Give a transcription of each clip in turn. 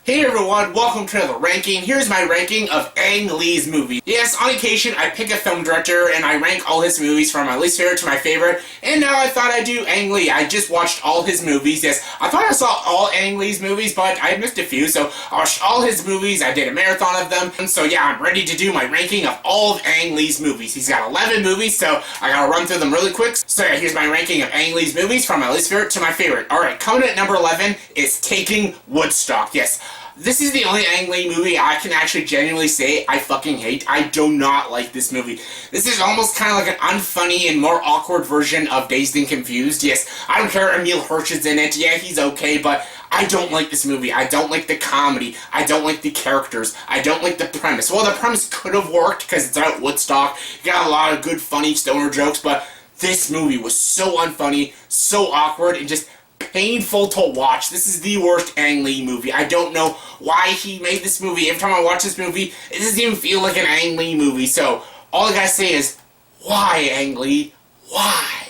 Hey everyone, welcome to the ranking. Here's my ranking of Ang Lee's movies. Yes, on occasion I pick a film director and I rank all his movies from my least favorite to my favorite, and now I thought I'd do Ang Lee. I just watched all his movies. Yes, I thought I saw all Ang Lee's movies, but I missed a few, so I watched all his movies. I did a marathon of them, and so yeah, I'm ready to do my ranking of all of Ang Lee's movies. He's got 11 movies, so I gotta run through them really quick. So yeah, here's my ranking of Ang Lee's movies from my least favorite to my favorite. Alright, coming in at number 11 is Taking Woodstock. Yes. This is the only Ang Lee movie I can actually genuinely say I fucking hate. I do not like this movie. This is almost kind of like an unfunny and more awkward version of Dazed and Confused. Yes, I don't care, Emil Hirsch is in it. Yeah, he's okay, but I don't like this movie. I don't like the comedy. I don't like the characters. I don't like the premise. Well, the premise could have worked because it's out Woodstock. You got a lot of good, funny stoner jokes, but this movie was so unfunny, so awkward, and just painful to watch. This is the worst Ang Lee movie. I don't know why he made this movie. Every time I watch this movie, it doesn't even feel like an Ang Lee movie. So, all I gotta say is, why, Ang Lee? Why?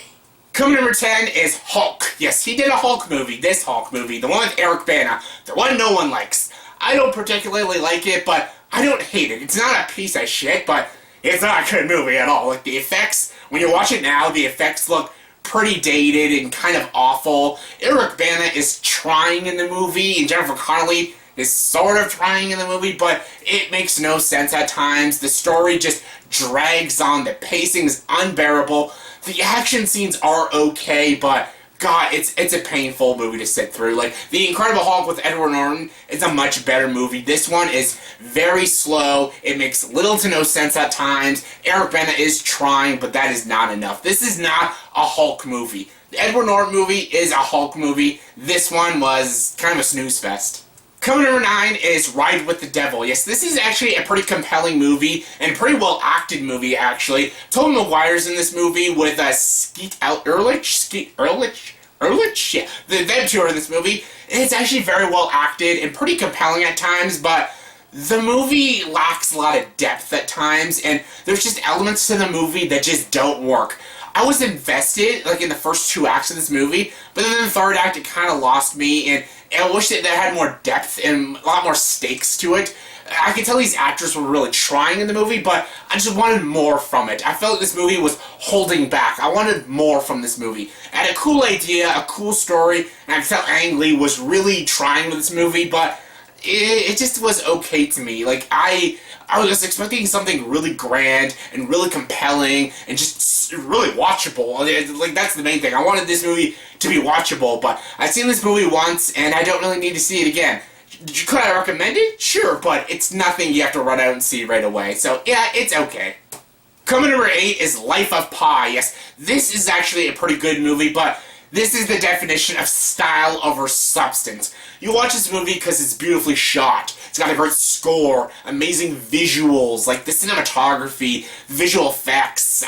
Coming number 10 is Hulk. Yes, he did a Hulk movie. This Hulk movie. The one with Eric Bana. The one no one likes. I don't particularly like it, but I don't hate it. It's not a piece of shit, but it's not a good movie at all. Like, the effects, when you watch it now, the effects look pretty dated and kind of awful. Eric Bana is trying in the movie, and Jennifer Connelly is sort of trying in the movie, but it makes no sense at times. The story just drags on. The pacing is unbearable. The action scenes are okay, but God, it's a painful movie to sit through. Like, The Incredible Hulk with Edward Norton is a much better movie. This one is very slow. It makes little to no sense at times. Eric Bana is trying, but that is not enough. This is not a Hulk movie. The Edward Norton movie is a Hulk movie. This one was kind of a snooze fest. Coming number 9 is Ride with the Devil. Yes, this is actually a pretty compelling movie, and a pretty well-acted movie, actually. Tobey Maguire's in this movie with Skeet Ulrich? Yeah, them two are in this movie. It's actually very well-acted and pretty compelling at times, but the movie lacks a lot of depth at times, and there's just elements to the movie that just don't work. I was invested, like, in the first 2 acts of this movie, but then in the third act, it kind of lost me, and I wish that had more depth and a lot more stakes to it. I could tell these actors were really trying in the movie, but I just wanted more from it. I felt like this movie was holding back. I wanted more from this movie. It had a cool idea, a cool story, and I felt Ang Lee was really trying with this movie, but it just was okay to me. Like, I was expecting something really grand and really compelling and just really watchable. Like, that's the main thing. I wanted this movie to be watchable, but I've seen this movie once and I don't really need to see it again. Could I recommend it? Sure, but it's nothing you have to run out and see right away. So, yeah, it's okay. Coming number 8 is Life of Pi. Yes, this is actually a pretty good movie, but this is the definition of style over substance. You watch this movie because it's beautifully shot. It's got a great score, amazing visuals, like the cinematography, visual effects,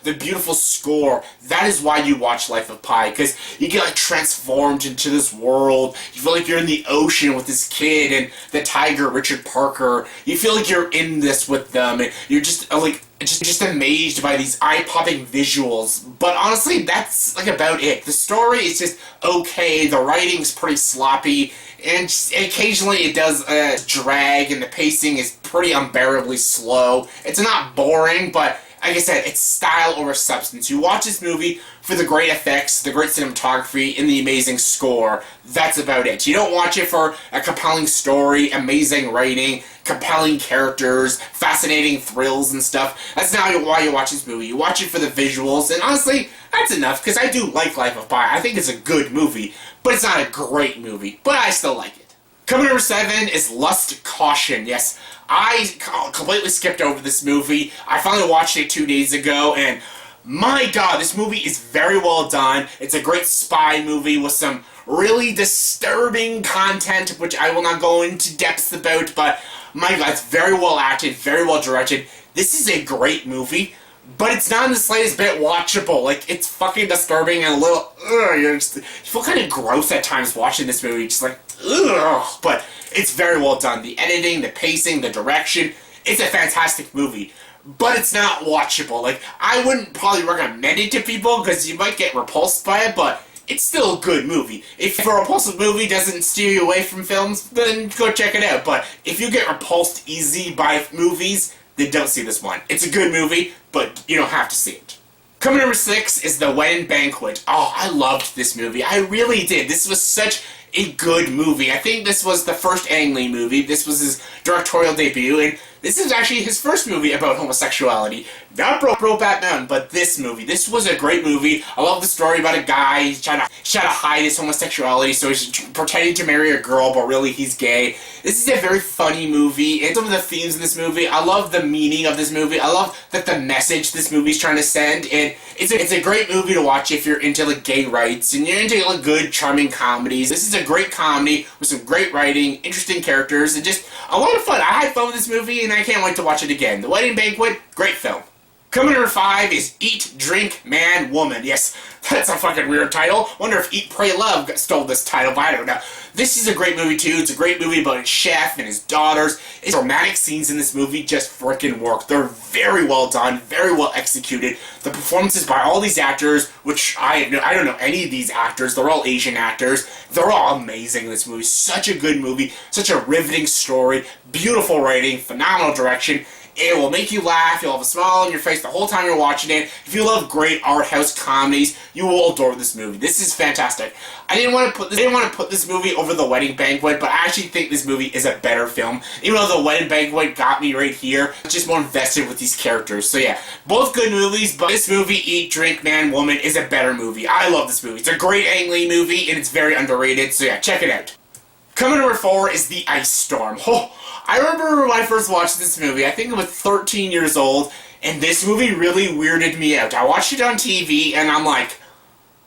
the beautiful score. That is why you watch Life of Pi, because you get like transformed into this world. You feel like you're in the ocean with this kid and the tiger, Richard Parker. You feel like you're in this with them, and you're just just amazed by these eye-popping visuals. But honestly, that's like about it. The story is just okay, the writing's pretty sloppy, and just occasionally it does drag, and the pacing is pretty unbearably slow. It's not boring, but like I said, it's style over substance. You watch this movie for the great effects, the great cinematography, and the amazing score. That's about it. You don't watch it for a compelling story, amazing writing, compelling characters, fascinating thrills and stuff. That's not why you watch this movie. You watch it for the visuals, and honestly, that's enough, because I do like Life of Pi. I think it's a good movie, but it's not a great movie, but I still like it. Coming number 7 is Lust Caution. Yes, I completely skipped over this movie. I finally watched it 2 days ago, and my God, this movie is very well done. It's a great spy movie with some really disturbing content, which I will not go into depth about, but my God, it's very well acted, very well directed. This is a great movie, but it's not in the slightest bit watchable. Like, it's fucking disturbing and a little, you feel kind of gross at times watching this movie, just like, ugh, but it's very well done. The editing, the pacing, the direction, it's a fantastic movie. But it's not watchable. Like, I wouldn't probably recommend it to people because you might get repulsed by it, but it's still a good movie. If a repulsive movie doesn't steer you away from films, then go check it out. But if you get repulsed easy by movies, then don't see this one. It's a good movie, but you don't have to see it. Coming number 6 is The Wedding Banquet. Oh, I loved this movie. I really did. This was such a good movie. I think this was the first Ang Lee movie. This was his directorial debut, and this is actually his first movie about homosexuality. Not Brokeback Mountain, but this movie. This was a great movie. I love the story about a guy. He's trying to hide his homosexuality, so he's pretending to marry a girl, but really he's gay. This is a very funny movie, and some of the themes in this movie, I love the meaning of this movie. I love that the message this movie's trying to send, and it's a great movie to watch if you're into like gay rights, and you're into like good, charming comedies. This is a great comedy with some great writing, interesting characters, and just a lot of fun. I had fun with this movie, and I can't wait to watch it again. The Wedding Banquet, great film. Coming number 5 is Eat, Drink, Man, Woman. Yes, that's a fucking weird title. Wonder if Eat, Pray, Love stole this title, but I don't know. This is a great movie too. It's a great movie about a chef and his daughters. His romantic scenes in this movie just freaking work. They're very well done, very well executed. The performances by all these actors, which I don't know any of these actors. They're all Asian actors. They're all amazing in this movie. Such a good movie. Such a riveting story. Beautiful writing. Phenomenal direction. It will make you laugh, you'll have a smile on your face the whole time you're watching it. If you love great art house comedies, you will adore this movie. This is fantastic. I didn't want to put this movie over The Wedding Banquet, but I actually think this movie is a better film. Even though The Wedding Banquet got me right here, I'm just more invested with these characters. So yeah, both good movies, but this movie, Eat, Drink, Man, Woman, is a better movie. I love this movie. It's a great Ang Lee movie, and it's very underrated, so yeah, check it out. Coming number 4 is The Ice Storm. Oh, I remember when I first watched this movie, I think I was 13 years old, and this movie really weirded me out. I watched it on TV, and I'm like,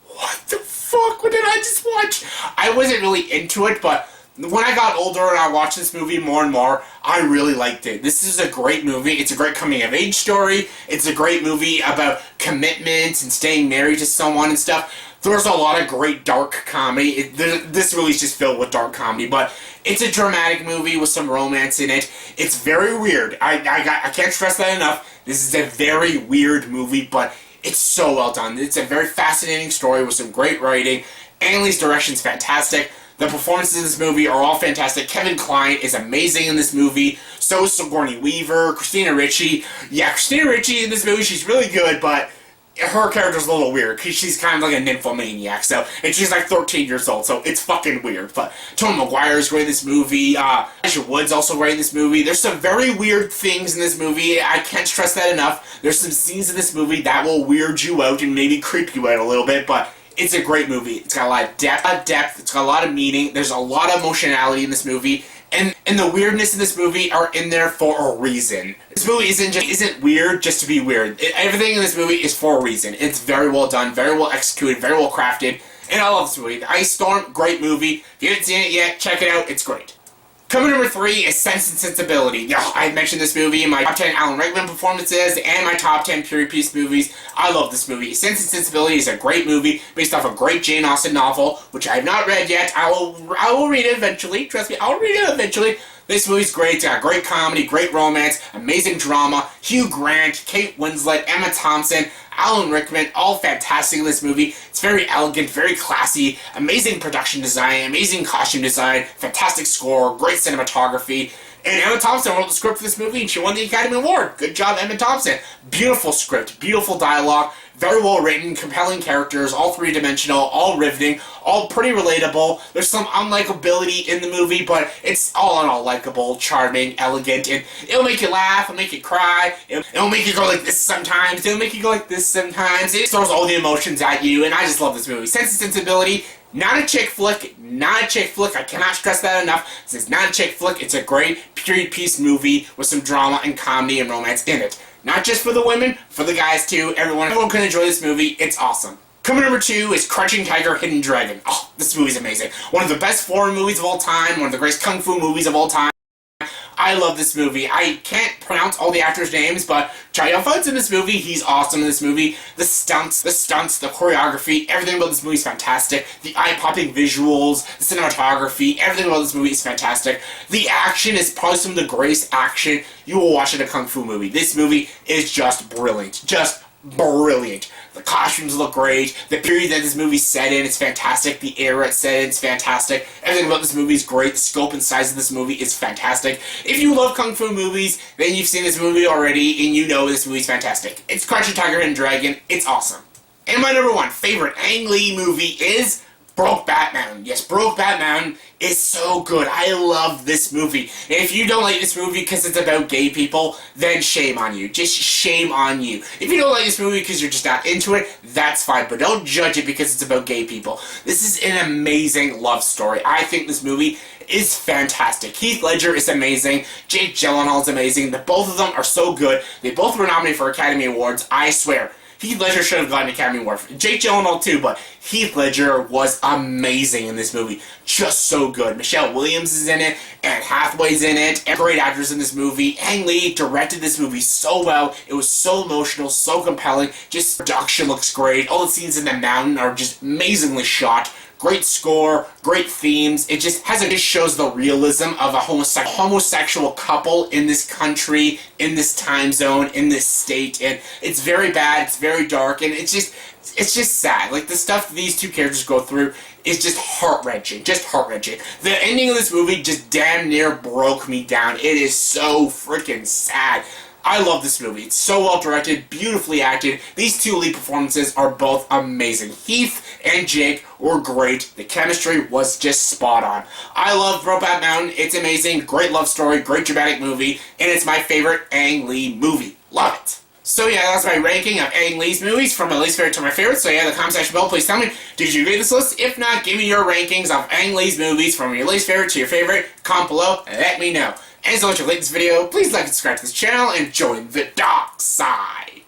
what the fuck? What did I just watch? I wasn't really into it, but when I got older and I watched this movie more and more, I really liked it. This is a great movie. It's a great coming-of-age story. It's a great movie about commitment and staying married to someone and stuff. There's a lot of great dark comedy. This movie's just filled with dark comedy, but it's a dramatic movie with some romance in it. It's very weird. I can't stress that enough. This is a very weird movie, but it's so well done. It's a very fascinating story with some great writing. Ang Lee's direction's fantastic. The performances in this movie are all fantastic. Kevin Kline is amazing in this movie. So is Sigourney Weaver, Christina Ricci. Yeah, Christina Ricci in this movie, she's really good, but her character's a little weird, because she's kind of like a nymphomaniac, and she's like 13 years old, so it's fucking weird. But Tony Maguire's great in this movie, Elijah Wood's also great in this movie. There's some very weird things in this movie, I can't stress that enough. There's some scenes in this movie that will weird you out and maybe creep you out a little bit, but it's a great movie. It's got a lot of depth, it's got a lot of meaning, there's a lot of emotionality in this movie, and the weirdness in this movie are in there for a reason. This movie isn't weird just to be weird. Everything in this movie is for a reason. It's very well done, very well executed, very well crafted, and I love this movie. The Ice Storm, great movie. If you haven't seen it yet, check it out, it's great. Coming number 3 is Sense and Sensibility. I mentioned this movie in my top 10 Alan Rickman performances and my top 10 period piece movies. I love this movie. Sense and Sensibility is a great movie based off a great Jane Austen novel, which I have not read yet. I will read it eventually. Trust me, I'll read it eventually. This movie's great. It's got great comedy, great romance, amazing drama. Hugh Grant, Kate Winslet, Emma Thompson, Alan Rickman, all fantastic in this movie. It's very elegant, very classy, amazing production design, amazing costume design, fantastic score, great cinematography. And Emma Thompson wrote the script for this movie, and she won the Academy Award. Good job, Emma Thompson. Beautiful script, beautiful dialogue, very well written, compelling characters, all three-dimensional, all riveting, all pretty relatable. There's some unlikability in the movie, but it's all in all likable, charming, elegant, and it'll make you laugh, it'll make you cry, it'll make you go like this sometimes, it'll make you go like this sometimes. It throws all the emotions at you, and I just love this movie. Sense and Sensibility, not a chick flick, I cannot stress that enough. This is not a chick flick, it's a great period piece movie with some drama and comedy and romance in it. Not just for the women, for the guys too. Everyone can enjoy this movie. It's awesome. Coming number 2 is Crouching Tiger, Hidden Dragon. Oh, this movie's amazing. One of the best foreign movies of all time. One of the greatest kung fu movies of all time. I love this movie. I can't pronounce all the actors' names, but Chow Yun-fat's in this movie. He's awesome in this movie. The stunts, the choreography, everything about this movie is fantastic. The eye-popping visuals, the cinematography, everything about this movie is fantastic. The action is probably some of the greatest action you will watch in a kung fu movie. This movie is just brilliant. Just brilliant. The costumes look great. The period that this movie's set in is fantastic. The era it's set in is fantastic. Everything about this movie is great. The scope and size of this movie is fantastic. If you love Kung Fu movies, then you've seen this movie already and you know this movie's fantastic. It's Crouching Tiger, Hidden Dragon. It's awesome. And my number one favorite Ang Lee movie is Brokeback Mountain. Yes, Brokeback Mountain is so good. I love this movie. And if you don't like this movie because it's about gay people, then shame on you. Just shame on you. If you don't like this movie because you're just not into it, that's fine. But don't judge it because it's about gay people. This is an amazing love story. I think this movie is fantastic. Heath Ledger is amazing. Jake Gyllenhaal is amazing. The both of them are so good. They both were nominated for Academy Awards. I swear. Heath Ledger should have gotten an Academy Award. Jake Gyllenhaal too, but Heath Ledger was amazing in this movie. Just so good. Michelle Williams is in it, Anne Hathaway's in it, and great actors in this movie. Ang Lee directed this movie so well. It was so emotional, so compelling. Just production looks great. All the scenes in the mountain are just amazingly shot. Great score, great themes. It just shows the realism of a homosexual couple in this country, in this time zone, in this state, and it's very bad, it's very dark, and it's just sad. Like, the stuff these two characters go through is just heart-wrenching, The ending of this movie just damn near broke me down. It is so freaking sad. I love this movie. It's so well directed, beautifully acted. These two lead performances are both amazing. Heath and Jake were great. The chemistry was just spot on. I love Brokeback Mountain. It's amazing. Great love story, great dramatic movie, and it's my favorite Ang Lee movie. Love it. So yeah, that's my ranking of Ang Lee's movies from my least favorite to my favorite. So yeah, in the comment section below, please tell me, did you agree with this list? If not, give me your rankings of Ang Lee's movies from your least favorite to your favorite. Comment below and let me know. And so much for liking this video, please like and subscribe to this channel and join the dark side.